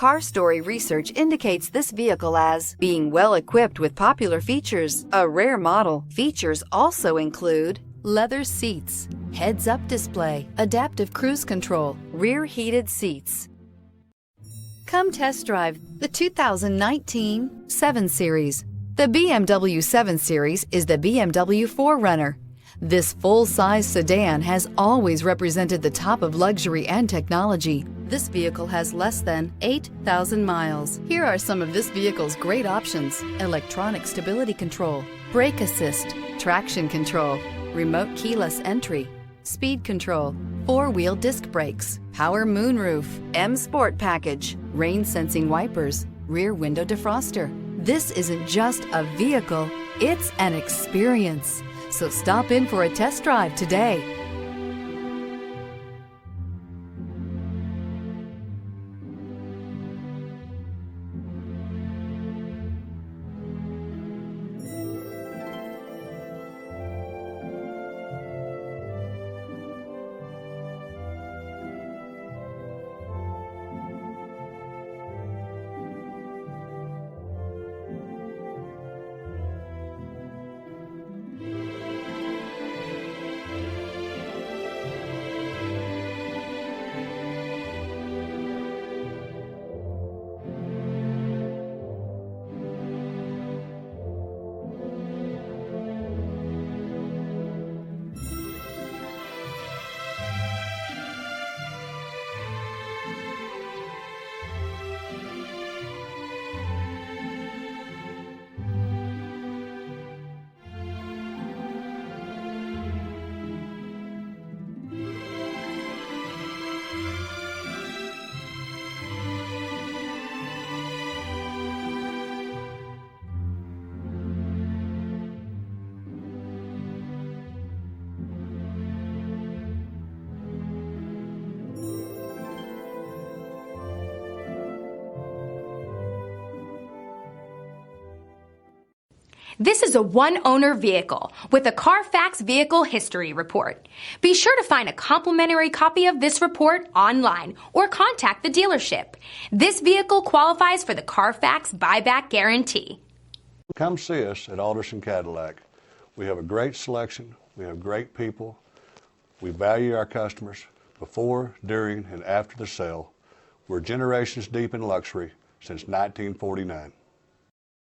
Car Story research indicates this vehicle as being well equipped with popular features. A rare model. Features also include leather seats, heads-up display, adaptive cruise control, rear heated seats. Come test drive the 2019 7 Series. The BMW 7 Series is the BMW 4Runner. This full-size sedan has always represented the top of luxury and technology. This vehicle has less than 8,000 miles. Here are some of this vehicle's great options: electronic stability control, brake assist, traction control, remote keyless entry, speed control, four-wheel disc brakes, power moonroof, M Sport package, rain sensing wipers, rear window defroster. This isn't just a vehicle, it's an experience. So stop in for a test drive today. This is a one-owner vehicle with a Carfax Vehicle History Report. Be sure to find a complimentary copy of this report online or contact the dealership. This vehicle qualifies for the Carfax Buyback Guarantee. Come see us at Alderson Cadillac. We have a great selection. We have great people. We value our customers before, during, and after the sale. We're generations deep in luxury since 1949.